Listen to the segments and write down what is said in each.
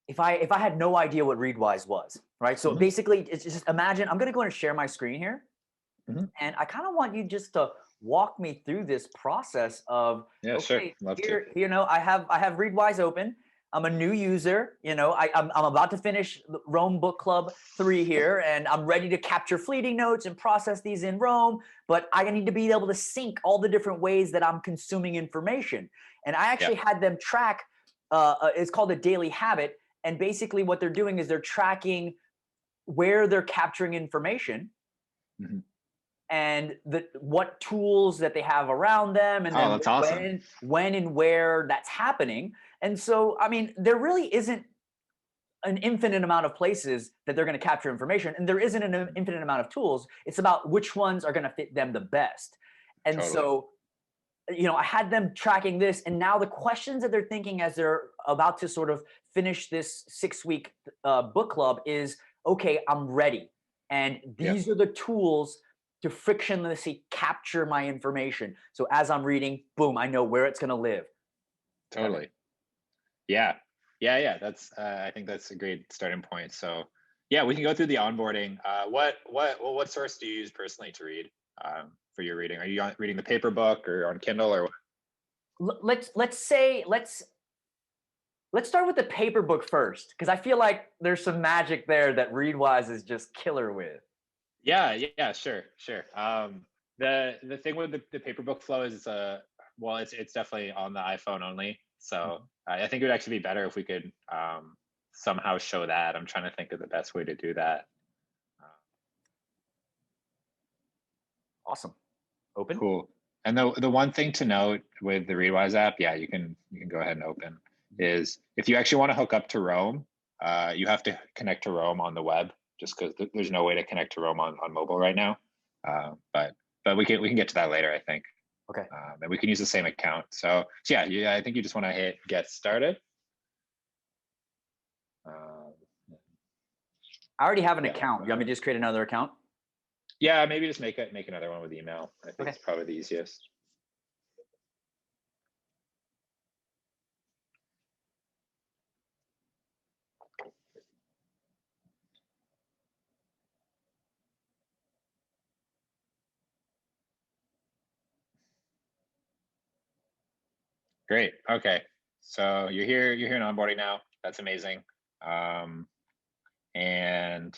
if I had no idea what Readwise was, right? So Mhm. basically, it's just imagine I'm going to go and share my screen here, Mhm. and I kind of want you just to walk me through this process of, Yeah, sure. okay, Love to. here, I have Readwise open. I'm a new user. I'm about to finish Rome Book Club 3 here, and I'm ready to capture fleeting notes and process these in Rome. But I need to be able to sync all the different ways that I'm consuming information. And I Yeah. actually had them track. It's called a daily habit, and basically what they're doing is they're tracking where they're capturing information Mhm. and what tools that they have around them, and Oh, then that's awesome. when and where that's happening. And so, I mean, there really isn't an infinite amount of places that they're going to capture information, and there isn't an infinite amount of tools. It's about which ones are going to fit them the best. And Totally. so, I had them tracking this, and now the questions that they're thinking as they're about to sort of finish this 6 week book club is, okay, I'm ready, and Yeah. these are the tools to frictionlessly capture my information. So as I'm reading, boom, I know where it's going to live. That makes- Totally. Yeah. Yeah, yeah. That's I think that's a great starting point. So yeah, we can go through the onboarding. What source do you use personally to read for your reading? Are you reading the paper book or on Kindle or what? Let's start with the paper book first, because I feel like there's some magic there that Readwise is just killer with. Yeah, yeah, sure, sure. The thing with the paper book flow is well, it's definitely on the iPhone only. So Mhm. I think it would actually be better if we could somehow show that. I'm trying to think of the best way to do that. Uh, Awesome. Open. Cool. And the one thing to note with the Readwise app, yeah, you can go ahead and open, is if you actually want to hook up to Roam, you have to connect to Roam on the web, just because there's no way to connect to Roam on mobile right now. But we can get to that later, I think. Okay. And we can use the same account. So yeah, I think you just want to hit get started. Um, I already have an yeah, account. You want me to just create another account? yeah, maybe just make another one with email. I think Okay. it's probably the easiest. Great. Okay. So you're here. You're here in onboarding now. That's amazing. Um, and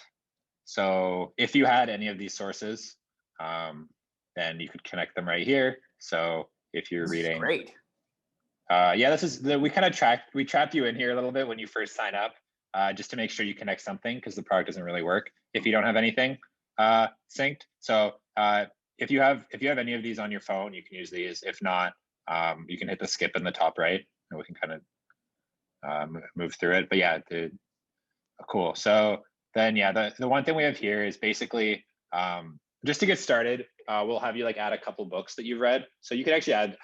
so if you had any of these sources, um, then you could connect them right here. So if you're This is reading, great. yeah, we kind of trapped you in here a little bit when you first sign up, just to make sure you connect something because the product doesn't really work if you don't have anything synced. So if you have any of these on your phone, you can use these. If not, you can hit the skip in the top right, and we can kind of move through it. But yeah, cool. So then, yeah, the one thing we have here is basically just to get started. We'll have you like add a couple books that you've read. So you could actually add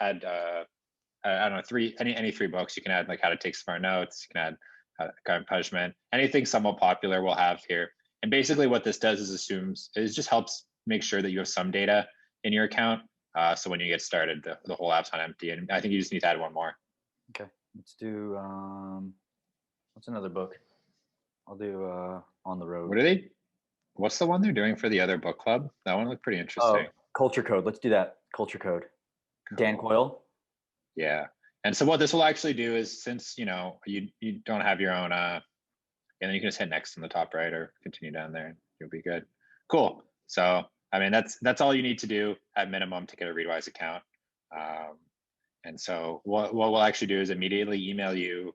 I don't know, any 3 books. You can add like How to Take Smart Notes. You can add Crime and Punishment. Anything somewhat popular we'll have here. And basically, what this does is just helps make sure that you have some data in your account. So when you get started, the whole app's on empty. And I think you just need to add one more. Okay. Let's do what's another book? I'll do On the Road. What are they? What's the one they're doing for the other book club? That one looked pretty Oh, interesting. Culture Code. Let's do that. Culture Code. Dan Cool. Coyle. Yeah. And so what this will actually do is, since you don't have your own and then you can just hit next in the top right or continue down there and you'll be good. Cool. So I mean that's all you need to do at minimum to get a Readwise account. Um, and so what we'll actually do is immediately email you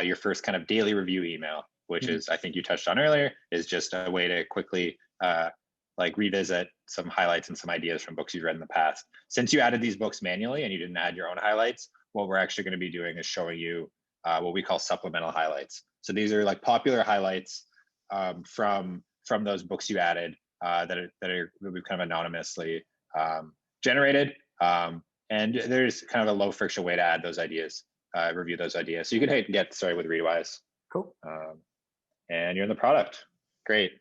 your first kind of daily review email, which Mhm. is, I think you touched on earlier, is just a way to quickly like revisit some highlights and some ideas from books you've read in the past. Since you added these books manually and you didn't add your own highlights, what we're actually going to be doing is showing you what we call supplemental highlights. So these are like popular highlights from those books you added that we've kind of anonymously generated. And there's kind of a low friction way to add those ideas, review those ideas. So you can get started with Readwise, Cool. and you're in the product. Great.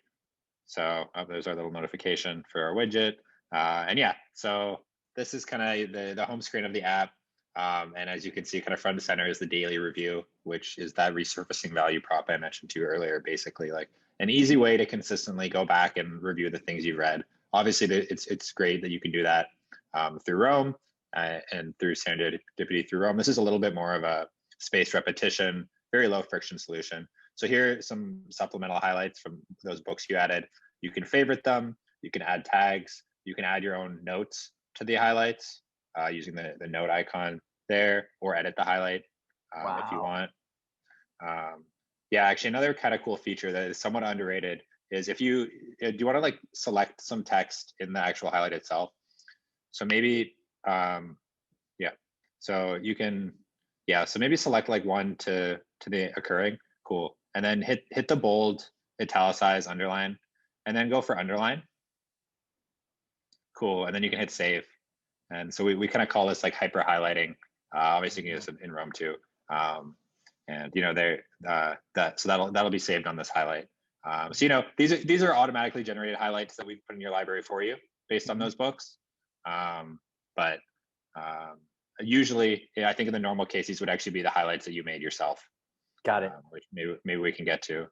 So there's our little notification for our widget. And yeah, so this is kind of the home screen of the app. And as you can see, kind of front and center is the daily review, which is that resurfacing value prop I mentioned to you earlier, basically like an easy way to consistently go back and review the things you've read. Obviously, it's great that you can do that through Roam and through serendipity through Roam. This is a little bit more of a spaced repetition, very low friction solution. So here are some supplemental highlights from those books you added. You can favorite them. You can add tags. You can add your own notes to the highlights using the note icon there, or edit the highlight if you want. Yeah, actually, another kind of cool feature that is somewhat underrated is if you do you want to like select some text in the actual highlight itself. So maybe yeah, so you can so maybe select like one to the occurring. Cool. And then hit the bold, italicize, underline, and then go for underline. Cool. And then you can hit save. And so we kind of call this like hyper highlighting. Obviously you can use it in Roam too. And you know, so that'll be saved on this highlight. So you know, these are automatically generated highlights that we put in your library for you based on those books. But usually, I think in the normal case, these would actually be the highlights that you made yourself. Got it. Which maybe we can get to.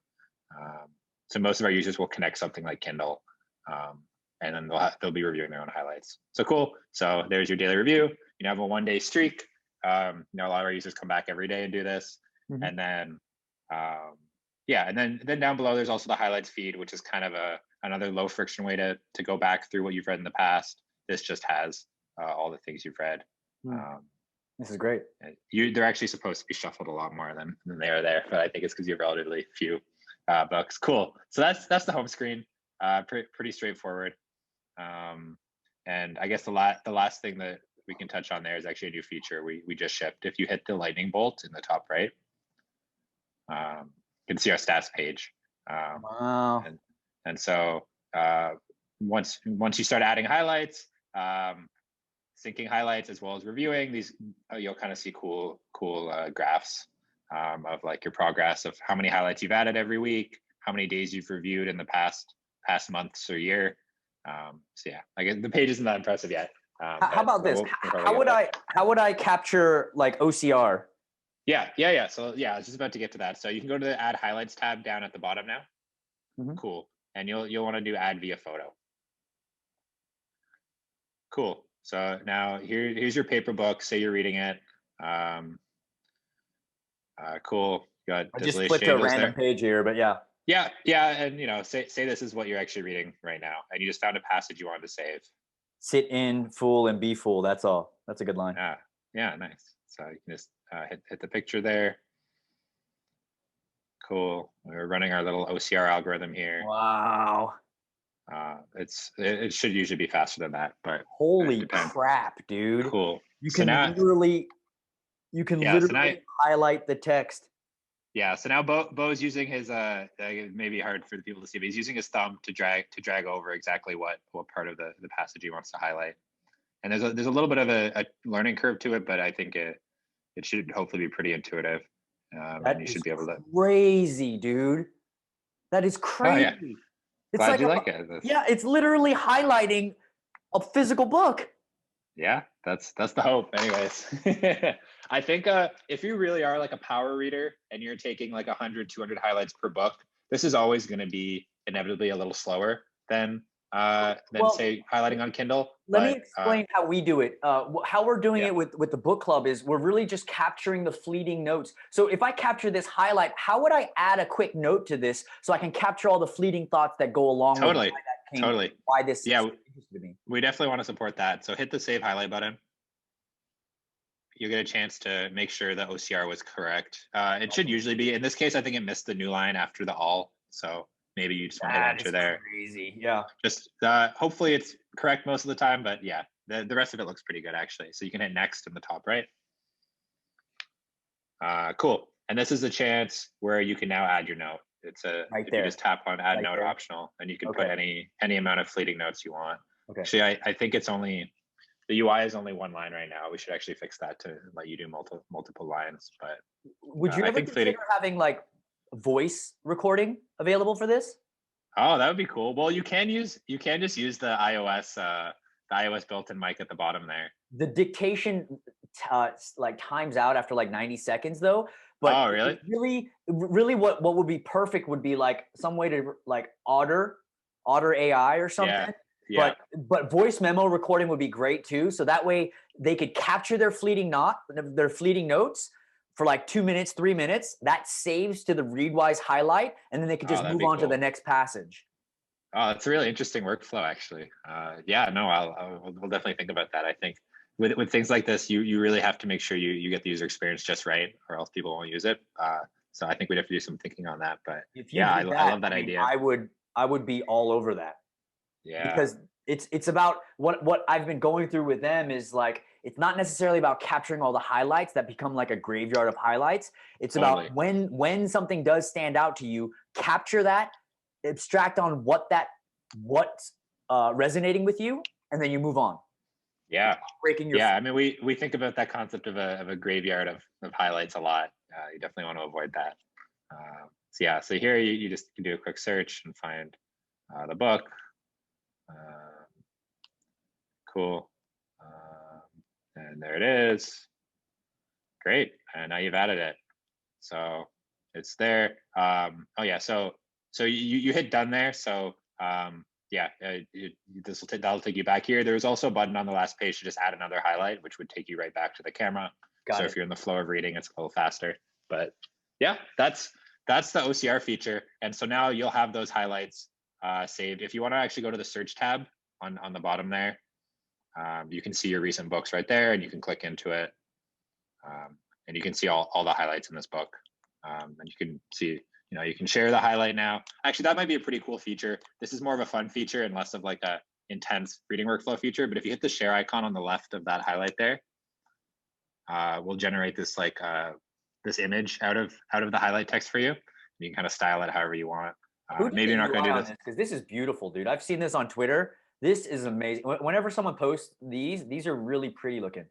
So most of our users will connect something like Kindle, and then they'll be reviewing their own highlights. So cool. So there's your daily review. You have a 1-day streak. You know, a lot of our users come back every day and do this. And then and then down below there's also the highlights feed, which is kind of another low friction way to go back through what you've read in the past. This just has all the things you've read. This is great. They're actually supposed to be shuffled a lot more than they are there, but I think it's because you have relatively few books. Cool. So that's the home screen. Pretty straightforward. And I guess the last thing that we can touch on there is actually a new feature we just shipped. If you hit the lightning bolt in the top right, you can see our stats page. Wow. And so once you start adding highlights, syncing highlights as well as reviewing these, you'll kind of see cool graphs of like your progress of how many highlights you've added every week, how many days you've reviewed in the past months or year. So yeah, I guess the page isn't that impressive yet. How about this? How would I capture like OCR? Yeah. So yeah, I was just about to get to that. So you can go to the Add Highlights tab down at the bottom now. Cool. And you'll want to do Add Via Photo. Cool. So now here's your paper book. Say you're reading it. Cool. You got I just flipped to a random page here, but yeah. Yeah, and you know, say this is what you're actually reading right now, and you just found a passage you wanted to save. Sit in, fool, and be fool. That's all. That's a good line. Yeah, nice. So you can just hit the picture there. Cool. We're running our little OCR algorithm here. Wow. It should usually be faster than that, but holy crap, dude! Cool. You can literally highlight the text. Yeah. So now Bo's using his it may be hard for the people to see, but he's using his thumb to drag over exactly what part of the passage he wants to highlight. And there's a little bit of a learning curve to it, but I think it should hopefully be pretty intuitive. And you should be able to. Crazy, dude. That is crazy. Oh, yeah. It's Glad like you like it. Yeah, it's literally highlighting a physical book. Yeah, that's the hope. Anyways, I think if you really are like a power reader and you're taking like 100, 200 highlights per book, this is always going to be inevitably a little slower than say highlighting on Kindle. Let me explain how we do it. How we're doing it with the book club is we're really just capturing the fleeting notes. So if I capture this highlight, how would I add a quick note to this so I can capture all the fleeting thoughts that go along with why that came, why this is interesting to me? We definitely want to support that. So hit the save highlight button. You get a chance to make sure the OCR was correct. It should usually be. In this case, I think it missed the new line after the all. So maybe you just want to hit enter there. Crazy, yeah. Just hopefully it's correct most of the time, but yeah, the rest of it looks pretty good actually. So you can hit next in the top right. Cool. And this is a chance where you can now add your note. It's if you just tap on add note optional, and you can put any amount of fleeting notes you want. Actually, I think it's only the UI is only one line right now. We should actually fix that to let you do multiple lines. But would you ever consider having like voice recording available for this? Oh, that would be cool. Well, you can just use the iOS built-in mic at the bottom there. The dictation like times out after like 90 seconds though. But Oh, really? really what would be perfect would be like some way to like otter AI or Yeah. something. Yeah. But voice memo recording would be great too. So that way they could capture their fleeting notes for like 2 minutes, 3 minutes. That saves to the Readwise highlight, and then they could Oh, just that'd move be on to the cool. next passage. Oh, it's a really interesting workflow, actually. Yeah, no, we'll definitely think about that. I think with things like this, you really have to make sure you get the user experience just right, or else people won't use it. So I think we'd have to do some thinking on that. But If you yeah, did I that, love that I mean, idea. I would be all over that. Yeah, Because it's about what I've been going through with them is like it's not necessarily about capturing all the highlights that become like a graveyard of highlights. It's about totally. when something does stand out to you, capture that, abstract on what's resonating with you, and then you move on. Yeah, Breaking your yeah. I mean, we think about that concept of a graveyard of highlights a lot. You definitely want to avoid that. So yeah, so here you just can do a quick search and find the book. Um, cool. And there it is. Great. And now you've added it. So it's there. Oh yeah. So you hit done there. So yeah, that'll take you back here. There's also a button on the last page to just add another highlight, which would take you right back to the camera. Got So it. if you're in the flow of reading, it's a little faster. But yeah, that's the OCR feature. And so now you'll have those highlights saved. If you want to actually go to the search tab on the bottom there, you can see your recent books right there, and you can click into it. And you can see all the highlights in this book. And you can see, you can share the highlight now. Actually, that might be a pretty cool feature. This is more of a fun feature and less of like a intense reading workflow feature. But if you hit the share icon on the left of that highlight there, we'll generate this like this image out of the highlight text for you. You can kind of style it however you want. Who did Maybe the you're not going UI to do on this. this? Because this is beautiful, dude. I've seen this on Twitter. This is amazing. Whenever someone posts these are really pretty looking.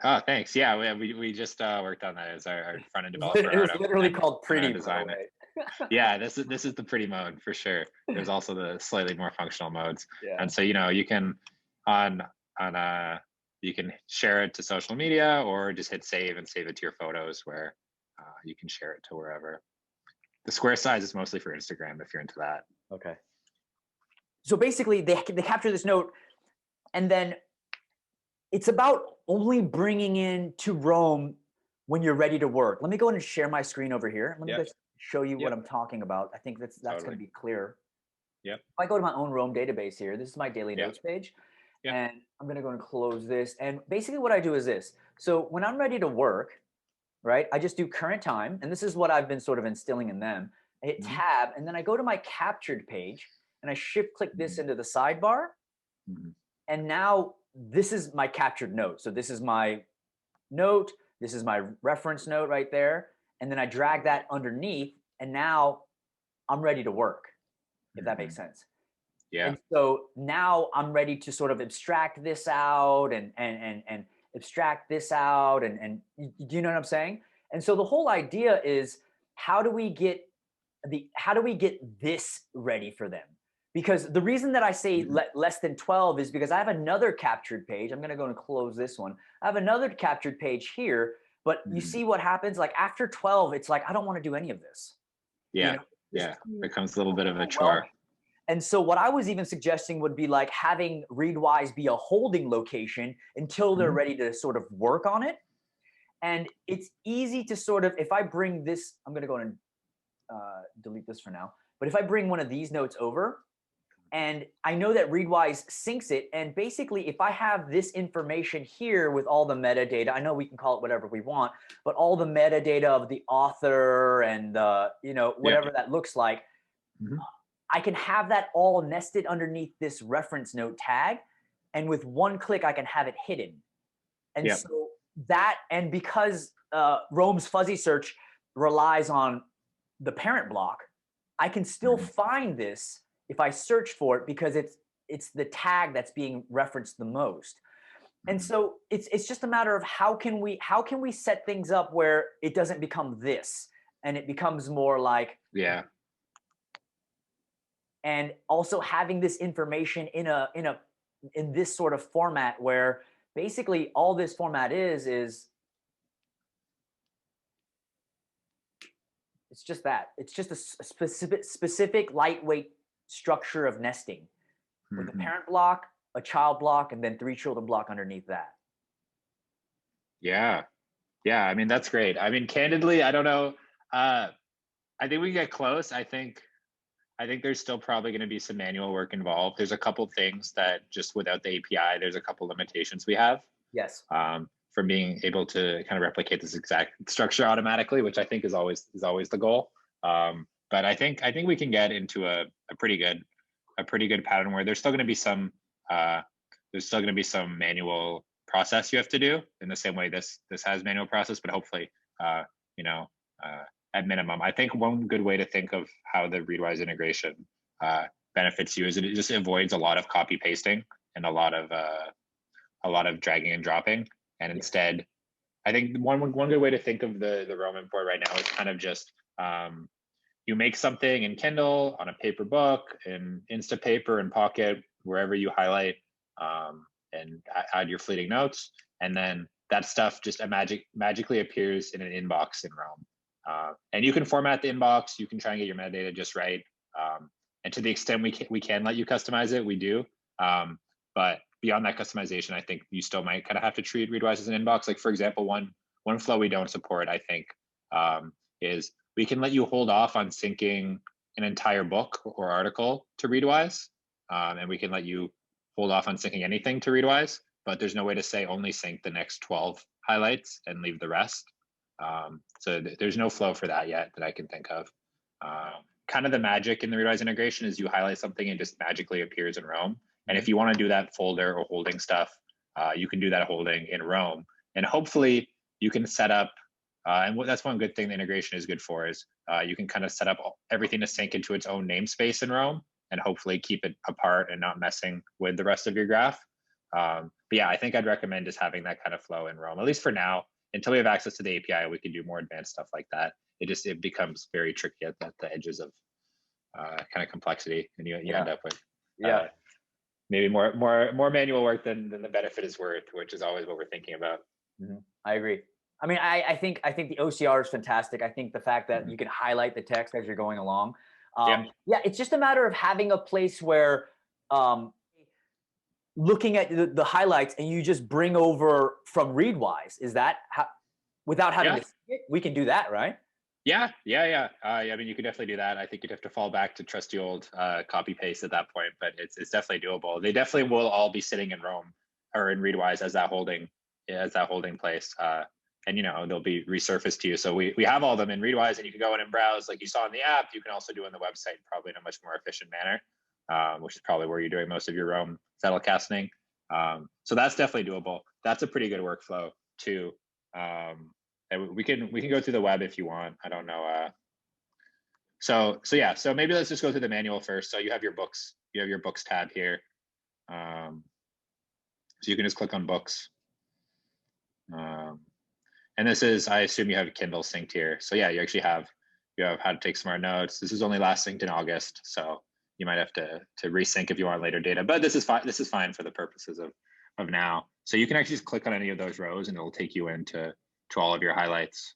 Oh, thanks. Yeah, we just worked on that as our front end developer, It was Artem, literally called and our pretty, by the designer. way. Yeah, this is the pretty mode for sure. There's also the slightly more functional modes. Yeah. And so you can on you can share it to social media or just hit save and save it to your photos where you can share it to wherever. The square size is mostly for Instagram if you're into that. Okay. So basically they capture this note, and then it's about only bringing in to Rome when you're ready to work. Let me go ahead and share my screen over here. Let me just show you what I'm talking about. I think that's Totally. going to be clear. Yep. If I go to my own Rome database here, this is my daily notes page. Yep. And I'm going to go and close this. And basically what I do is this. So when I'm ready to work, right, I just do current time. And this is what I've been sort of instilling in them. I hit tab, and then I go to my captured page, and I shift click this into the sidebar. And now this is my captured note. So this is my note. This is my reference note right there. And then I drag that underneath, and now I'm ready to work, if that makes sense. Yeah. And so now I'm ready to sort of abstract this out and abstract this out. And do you know what I'm saying? And so the whole idea is how do we get this ready for them? Because the reason that I say less than 12 is because I have another captured page. I'm going to go and close this one. I have another captured page here, but you see what happens? Like after 12, it's like, I don't want to do any of this. Yeah. You know, Yeah. Becomes a little bit of a chore. And so what I was even suggesting would be like having Readwise be a holding location until they're ready to sort of work on it. And it's easy to sort of, if I bring this, I'm going to go and delete this for now. But if I bring one of these notes over, and I know that Readwise syncs it, and basically if I have this information here with all the metadata, I know we can call it whatever we want, but all the metadata of the author and whatever that looks like, I can have that all nested underneath this reference note tag. And with one click, I can have it hidden. And so that, and because Rome's fuzzy search relies on the parent block, I can still find this if I search for it because it's the tag that's being referenced the most. And so it's just a matter of how can we set things up where it doesn't become this and it becomes more like and also having this information in this sort of format where basically all this format is it's just that. It's just a specific lightweight structure of nesting with a parent block, a child block, and then 3 children block underneath that. Yeah. Yeah. I mean, that's great. I mean, candidly, I don't know. I think we get close. I think there's still probably going to be some manual work involved. There's a couple things that just without the API, there's a couple limitations we have. Yes. From being able to kind of replicate this exact structure automatically, which I think is always the goal. But I think we can get into a pretty good pattern where there's still going to be some manual process you have to do in the same way this has manual process, but hopefully at minimum. I think one good way to think of how the Readwise integration benefits you is it just avoids a lot of copy pasting and a lot of dragging and dropping. And instead, I think one good way to think of the Roam import right now is kind of just you make something in Kindle, on a paper book, in Instapaper, and Pocket, wherever you highlight, and add your fleeting notes, and then that stuff just magically appears in an inbox in Roam. And you can format the inbox. You can try and get your metadata just right. And to the extent we can let you customize it, we do. But beyond that customization, I think you still might kind of have to treat Readwise as an inbox. Like, for example, one flow we don't support, I think, is we can let you hold off on syncing an entire book or article to Readwise, and we can let you hold off on syncing anything to Readwise, but there's no way to say only sync the next 12 highlights and leave the rest. So there's no flow for that yet that I can think of. Kind of the magic in the Readwise integration is you highlight something and just magically appears in Roam. And if you want to do that folder or holding stuff, you can do that holding in Roam. And hopefully you can set up, and that's one good thing the integration is good for is you can kind of set up everything to sync into its own namespace in Roam and hopefully keep it apart and not messing with the rest of your graph. But yeah, I think I'd recommend just having that kind of flow in Roam, at least for now. Until we have access to the API, we can do more advanced stuff like that. It becomes very tricky at the edges of kind of complexity, and you end up with maybe more manual work than the benefit is worth, which is always what we're thinking about. I agree. I mean, I think the OCR is fantastic. I think the fact that you can highlight the text as you're going along. It's just a matter of having a place where looking at the highlights and you just bring over from Readwise. Is that without having to see it? We can do that, right? Yeah. I mean, you could definitely do that. I think you'd have to fall back to trusty old copy paste at that point, but it's definitely doable. They definitely will all be sitting in Roam or in Readwise as that holding place. And they'll be resurfaced to you. So we have all of them in Readwise, and you can go in and browse like you saw on the app. You can also do on the website, probably in a much more efficient manner, which is probably where you're doing most of your Roam zettelkasting. So that's definitely doable. That's a pretty good workflow too. And we can go through the web if you want. I don't know. So maybe let's just go through the manual first. So you have your books tab here. So you can just click on books. And this is, I assume you have Kindle synced here. So yeah, you actually have how to take smart notes. This is only last synced in August, so you might have to resync if you want later data. But this is fine. This is fine for the purposes of now. So you can actually just click on any of those rows, and it'll take you into all of your highlights,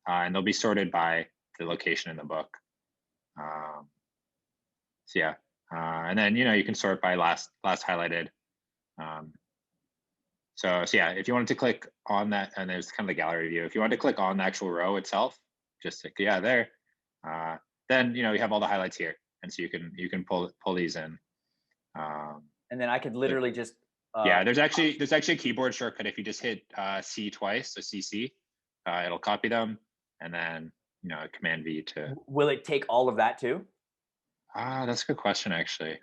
and they'll be sorted by the location in the book. And then you can sort by last highlighted. So yeah, if you wanted to click on that, and there's kind of the gallery view. If you want to click on the actual row itself, just like there, then you have all the highlights here, and so you can pull these in. And then I could literally just there's actually a keyboard shortcut. If you just hit C twice, so CC, it'll copy them, and then Command V to. Will it take all of that too? That's a good question, actually.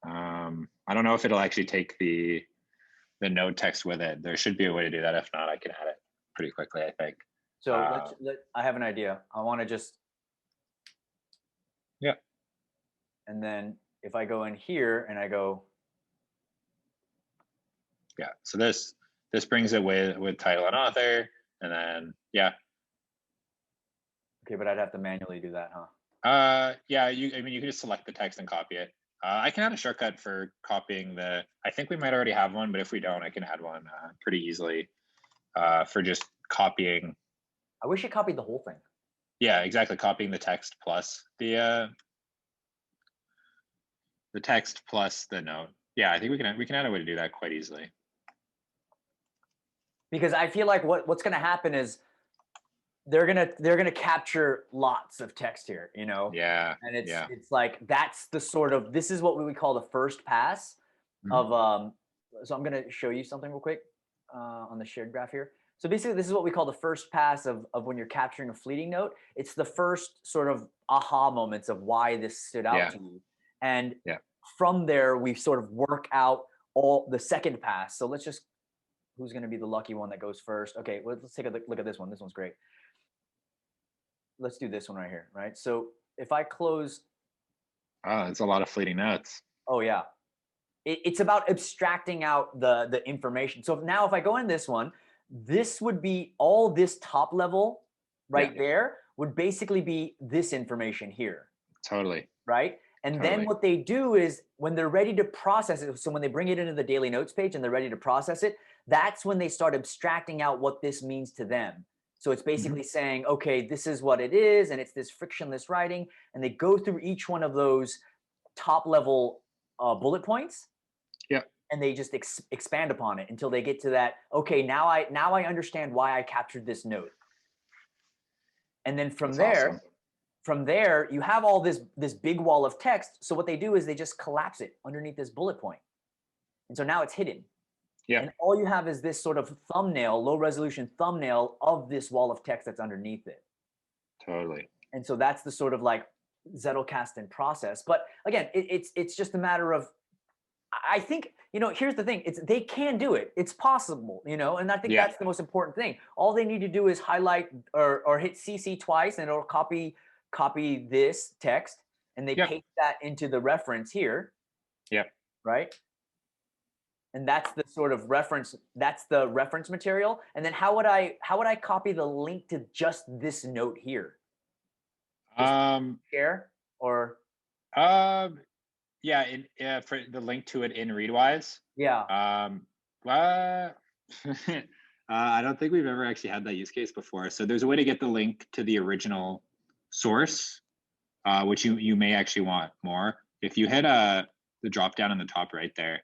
I don't know if it'll actually take the node text with it. There should be a way to do that. If not, I can add it pretty quickly, I think. So I have an idea. I want to just. Yeah. And then if I go in here and I go. Yeah. So this brings it with title and author, and then Okay, but I'd have to manually do that, huh? Yeah. You can just select the text and copy it. I can add a shortcut for copying I think we might already have one, but if we don't, I can add one pretty easily for just copying. I wish it copied the whole thing. Yeah, exactly. Copying the text plus the text plus the note. Yeah, I think we can add a way to do that quite easily. Because I feel like what's going to happen is they're gonna capture lots of text here, you know. Yeah. And it's yeah. it's like that's the sort of, this is what we would call the first pass of So I'm gonna show you something real quick on the shared graph here. So basically, this is what we call the first pass of when you're capturing a fleeting note. It's the first sort of aha moments of why this stood out to you, and from there we sort of work out all the second pass. So let's just, who's going to be the lucky one that goes first? Okay, well, let's take a look at this one. This one's great. Let's do this one right here, right? So if I close, it's a lot of fleeting notes. oh yeah, it's about abstracting out the information. So now if I go in this one, this would be all this top level right there would basically be this information here. Totally. Right. And then what they do is when they're ready to process it, so when they bring it into the daily notes page and they're ready to process it, that's when they start abstracting out what this means to them. So it's basically saying, okay, this is what it is, and it's this frictionless writing, and they go through each one of those top level bullet points. Yeah. And they just expand upon it until they get to that, okay, now I understand why I captured this note. And then from there, you have all this big wall of text. So what they do is they just collapse it underneath this bullet point. And so now it's hidden. Yeah. And all you have is this sort of thumbnail, low resolution thumbnail of this wall of text that's underneath it. Totally. And so that's the sort of like Zettelkasten process. But again, it's just a matter of, I think, you know, here's the thing. They can do it. It's possible, you know, and I think that's the most important thing. All they need to do is highlight or hit CC twice, and it'll copy this text, and they paste that into the reference here. Yeah. Right. And that's the sort of reference. That's the reference material. And then how would I copy the link to just this note here? Share or? Yeah, for the link to it in Readwise. Yeah. I don't think we've ever actually had that use case before. So there's a way to get the link to the original source, which you may actually want more. If you hit the drop down on the top right there,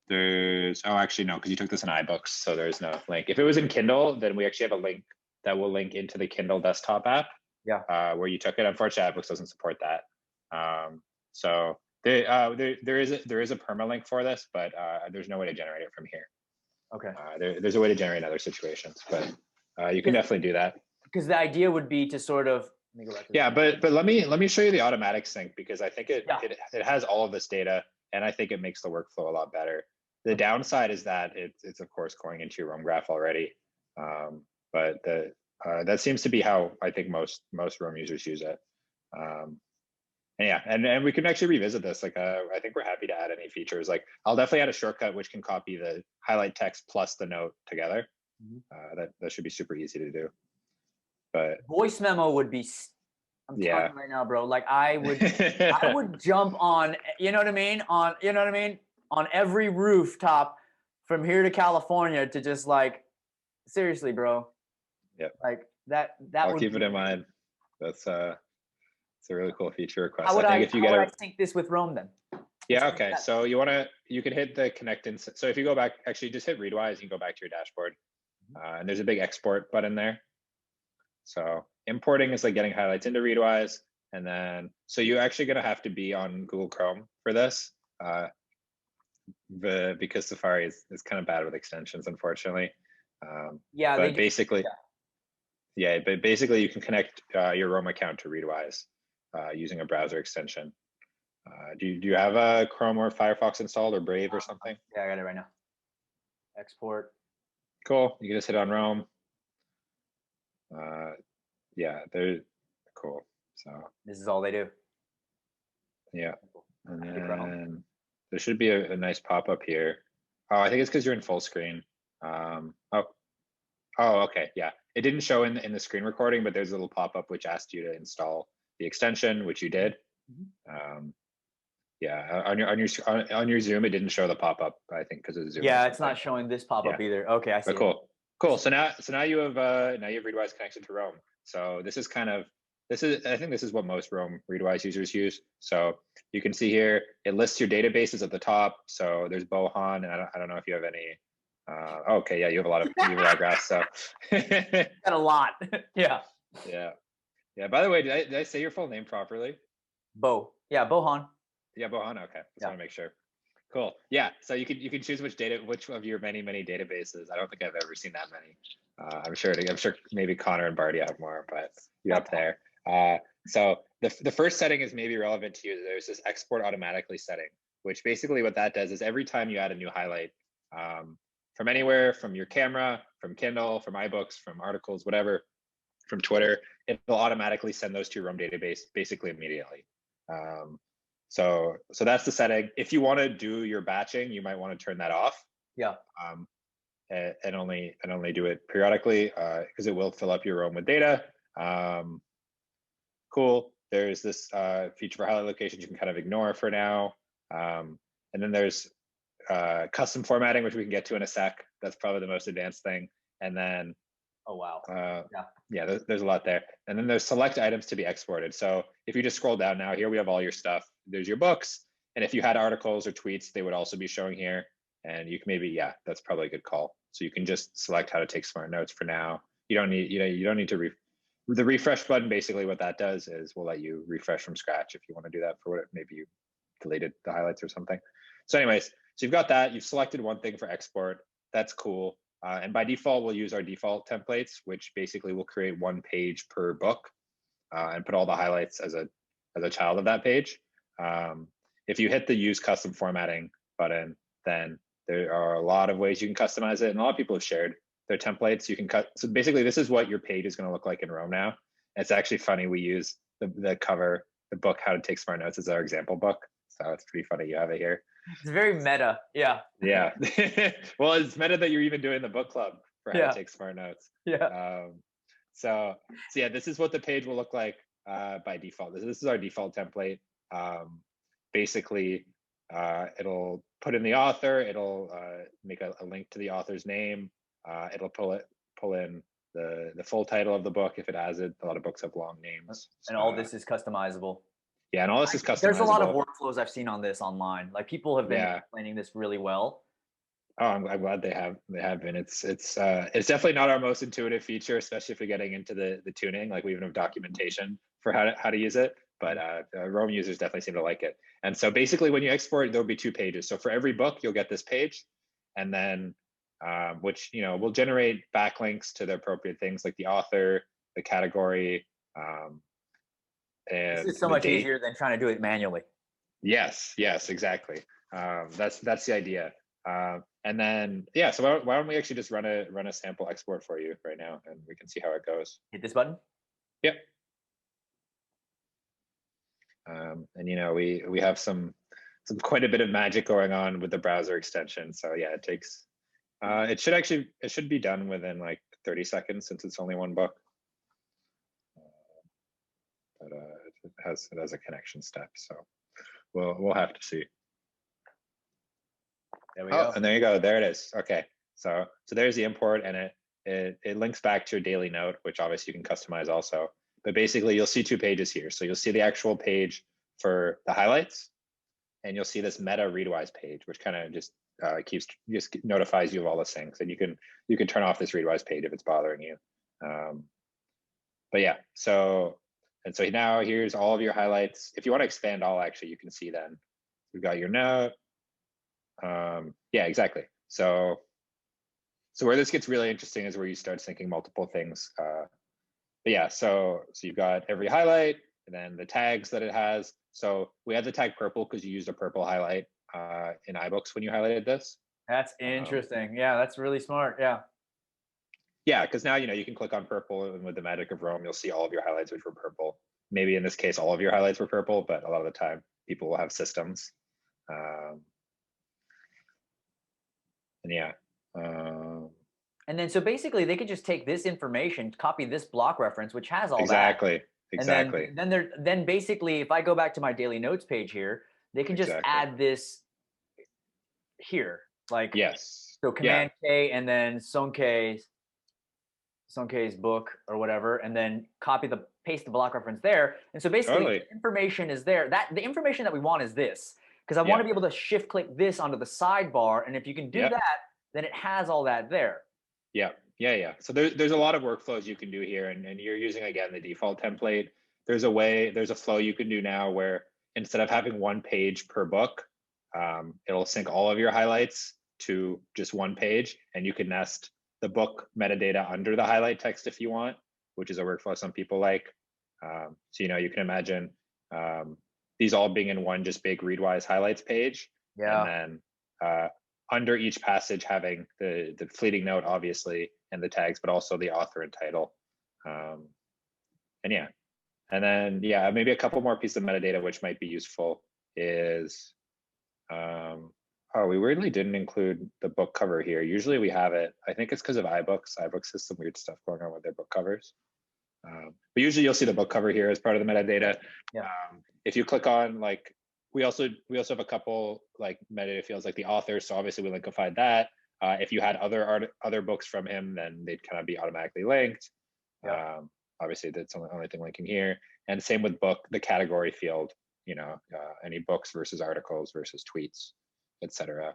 there's actually no, because you took this in iBooks, so there's no link. If it was in Kindle, then we actually have a link that will link into the Kindle desktop app. Yeah. Where you took it. Unfortunately, iBooks doesn't support that. So there is a permalink for this, but there's no way to generate it from here. Okay. There's a way to generate in other situations, but you can definitely do that. Because the idea would be to sort of, let me go back to but let me show you the automatic sync, because I think it has all of this data, and I think it makes the workflow a lot better. The downside is that it's of course going into your Roam graph already, but that seems to be how I think most Roam users use it. And we can actually revisit this. Like, I think we're happy to add any features. Like, I'll definitely add a shortcut which can copy the highlight text plus the note together. That should be super easy to do. But voice memo would be, I'm telling you right now, bro. Like I would jump on, you know what I mean? On every rooftop from here to California to just like, seriously, bro. Yep. Like that I'll would keep it in mind. That's it's a really cool feature request. How would I sync this with Roam then? Yeah, okay. So you can hit the connect in. So if you go back, actually just hit Readwise, you can go back to your dashboard. And there's a big export button there. So importing is like getting highlights into Readwise. And then, so you're actually gonna have to be on Google Chrome for this. Because Safari is kind of bad with extensions, unfortunately. But basically you can connect your Roam account to Readwise using a browser extension. Do you have a Chrome or Firefox installed, or Brave or something? Yeah, I got it right now. Export. Cool. You can just hit on Roam. They're cool. So this is all they do. Yeah. And then there should be a nice pop-up here. Oh, I think it's because you're in full screen. Okay. Yeah. It didn't show in the screen recording, but there's a little pop-up which asked you to install the extension, which you did. Yeah, on your Zoom, it didn't show the pop-up, I think, because of Zoom. Yeah, it's not showing this pop-up Yeah. either. Okay, I see. But cool. Cool. So now you have Readwise connection to Roam. So this is I think this is what most Roam Readwise users use. So you can see here it lists your databases at the top. So there's Bohan, and I don't know if you have any. Okay, yeah, you have a lot of graphs. So Got a lot. Yeah. Yeah. By the way, did I say your full name properly? Yeah, Bohan. Yeah, Bohan. Okay, just want to make sure. Cool. Yeah. So you can choose which of your many databases. I don't think I've ever seen that many. I'm sure maybe Connor and Barty have more, but you're up there. So the first setting is maybe relevant to you. There's this export automatically setting, which basically what that does is every time you add a new highlight from anywhere, from your camera, from Kindle, from iBooks, from articles, whatever, from Twitter, it'll automatically send those to your Roam database basically immediately. So that's the setting. If you want to do your batching, you might want to turn that off. Yeah. And only do it periodically because it will fill up your Roam with data. Cool. There's this feature for highlight locations you can kind of ignore for now. And then there's custom formatting, which we can get to in a sec. That's probably the most advanced thing. And then oh wow. Yeah, there's a lot there. And then there's select items to be exported. So if you just scroll down now, here we have all your stuff. There's your books. And if you had articles or tweets, they would also be showing here. And you can maybe, that's probably a good call. So you can just select how to take smart notes for now. You don't need to the refresh button. Basically what that does is we'll let you refresh from scratch if you want to do that for what maybe you deleted the highlights or something. So anyways, so you've got that. You've selected one thing for export. That's cool. And by default, we'll use our default templates, which basically will create one page per book and put all the highlights as a child of that page. If you hit the use custom formatting button, then there are a lot of ways you can customize it. And a lot of people have shared their templates. You can so basically this is what your page is going to look like in Roam now. It's actually funny. We use the cover, the book, How to Take Smart Notes, as our example book. So it's pretty funny you have it here. It's very meta. Yeah. Yeah. Well, it's meta that you're even doing the book club for How to Take Smart Notes. Yeah. So yeah, this is what the page will look like by default. This is our default template. Basically, it'll put in the author. It'll make a link to the author's name. It'll pull in the full title of the book if it has it. A lot of books have long names. And all this is customizable. Yeah, and all this is customizable. There's a lot of workflows I've seen on this online. Like people have been explaining this really well. Oh, I'm glad they have been. It's definitely not our most intuitive feature, especially if we're getting into the tuning. Like we even have documentation for how to use it. But Roam users definitely seem to like it. And so basically, when you export, there'll be 2 pages. So for every book, you'll get this page, and then which will generate backlinks to the appropriate things like the author, the category. And this is so much easier than trying to do it manually. Yes, exactly. That's the idea. And then so why don't we actually just run a sample export for you right now, and we can see how it goes. Hit this button. Yep. And we have some quite a bit of magic going on with the browser extension. So yeah, it takes it should be done within like 30 seconds since it's only one book. But it has a connection step, so we'll have to see. There we go. And there you go. There it is. Okay. So there's the import, and it links back to your daily note, which obviously you can customize also. But basically, you'll see 2 pages here. So you'll see the actual page for the highlights, and you'll see this meta Readwise page, which kind of just notifies you of all the things. And you can turn off this Readwise page if it's bothering you. But yeah, so now here's all of your highlights. If you want to expand all, actually, you can see then we've got your note. Yeah, exactly. So where this gets really interesting is where you start syncing multiple things. But yeah, so you've got every highlight, and then the tags that it has. So we have the tag purple because you used a purple highlight in iBooks when you highlighted this. That's interesting. Yeah, that's really smart. Yeah. Yeah, because now you can click on purple, and with the magic of Roam, you'll see all of your highlights which were purple. Maybe in this case, all of your highlights were purple, but a lot of the time, people will have systems. And yeah. And then so basically, they could just take this information, copy this block reference, which has all exactly. that. Exactly. And then basically, if I go back to my daily notes page here, they can just Exactly. add this here, like, Yes. so Yeah. Command K and then Sönke's book or whatever, and then paste the block reference there. And so basically, Totally. the information is there. That the information that we want is this, because I want to Yeah. be able to shift click this onto the sidebar, and if you can do Yeah. that, then it has all that there. Yeah. Yeah. Yeah. So there's a lot of workflows you can do here, and you're using again the default template. There's a flow you can do now where instead of having one page per book, it'll sync all of your highlights to just one page, and you can nest the book metadata under the highlight text if you want, which is a workflow some people like. So you can imagine these all being in one just big Readwise highlights page, and then under each passage having the fleeting note, obviously, and the tags, but also the author and title. And then maybe a couple more pieces of metadata which might be useful is, we weirdly didn't include the book cover here. Usually we have it. I think it's because of iBooks. iBooks has some weird stuff going on with their book covers. But usually you'll see the book cover here as part of the metadata. Yeah. If you click on we also have a couple metadata fields like the author. So obviously we linkified that. If you had other books from him, then they'd kind of be automatically linked. Yeah. Obviously that's the only thing linking here. And same with book, the category field, any books versus articles versus tweets, etc.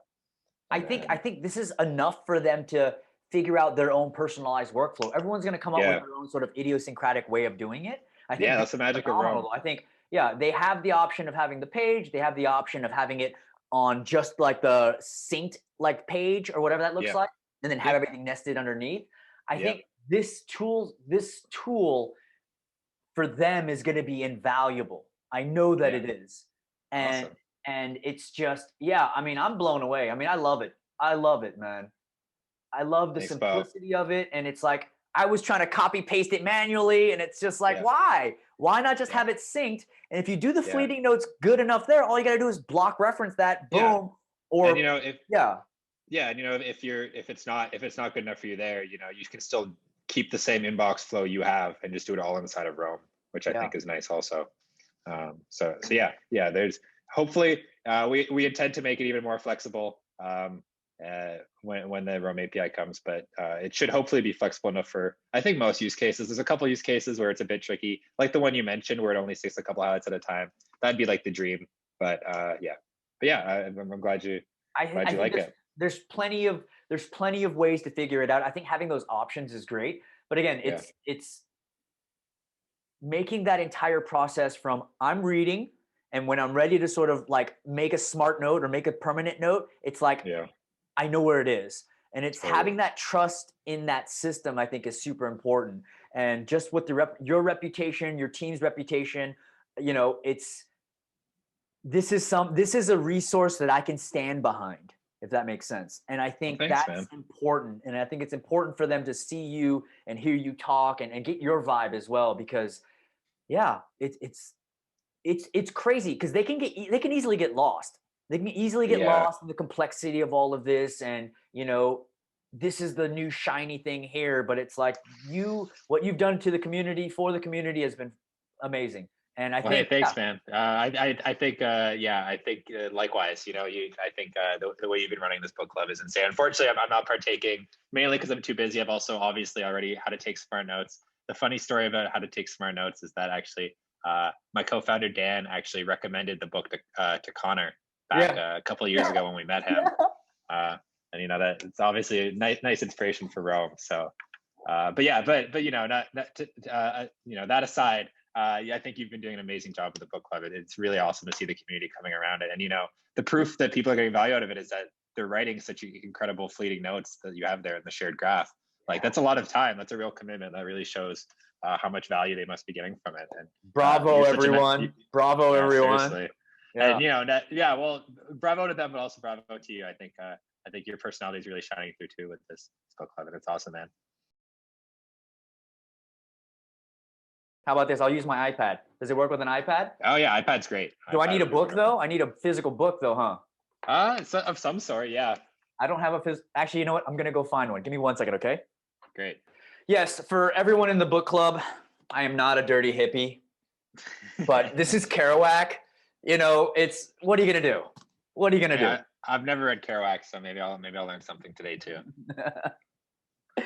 I think this is enough for them to figure out their own personalized workflow. Everyone's going to come up with their own sort of idiosyncratic way of doing it. I think that's the magic of Rome. I think, they have the option of having the page. They have the option of having it on just like the synced page or whatever that looks like, and then have everything nested underneath. I think this tool for them is going to be invaluable. I know that it is. And awesome. And it's just, I mean, I'm blown away. I mean, I love it. I love it, man. I love the simplicity of it. And it's like, I was trying to copy paste it manually, and it's just like, why? Why not just have it synced? And if you do the fleeting notes good enough there, all you got to do is block reference that, boom. Or and if it's not good enough for you there, you can still keep the same inbox flow you have and just do it all inside of Rome, which I think is nice also. So there's hopefully we intend to make it even more flexible when the Rome API comes, but it should hopefully be flexible enough for, I think, most use cases. There's a couple use cases where it's a bit tricky, like the one you mentioned where it only sticks a couple highlights at a time. That'd be like the dream, but I'm glad you like it. There's plenty of ways to figure it out. I think having those options is great, but again, it's making that entire process from I'm reading, and when I'm ready to sort of make a smart note or make a permanent note, it's like, I know where it is. And it's having that trust in that system, I think, is super important. And just with your reputation, your team's reputation, this is a resource that I can stand behind, if that makes sense. And I think that's important. And I think it's important for them to see you and hear you talk and get your vibe as well, because it's crazy, because they can easily get lost. They can easily get lost in the complexity of all of this, and this is the new shiny thing here, but it's like what you've done to the community, for the community, has been amazing. And I think, thanks, man. I think likewise. I think the way you've been running this book club is insane. Unfortunately, I'm not partaking, mainly because I'm too busy. I've also obviously already How to Take Smart Notes. The funny story about How to Take Smart Notes is that actually my co-founder Dan actually recommended the book to Connor back a couple of years ago when we met him. And that it's obviously a nice inspiration for Rome. So, that aside, I think you've been doing an amazing job with the book club. It's really awesome to see the community coming around it. And the proof that people are getting value out of it is that they're writing such incredible fleeting notes that you have there in the shared graph. That's a lot of time. That's a real commitment. That really shows how much value they must be getting from it. And bravo, everyone! Bravo, everyone! Seriously. And well, bravo to them, but also bravo to you. I think your personality is really shining through too with this book club, and it's awesome, man. How about this? I'll use my iPad. Does it work with an iPad? Oh yeah, iPad's great. Do I need a book though? I need a physical book though, huh? Of some sort, yeah. I don't have a Actually, you know what? I'm gonna go find one. Give me 1 second, okay? Great. Yes, for everyone in the book club, I am not a dirty hippie. but this is Kerouac. You know, it's what are you gonna do? What are you gonna Yeah, I've never read Kerouac, so maybe I'll learn something today too. do?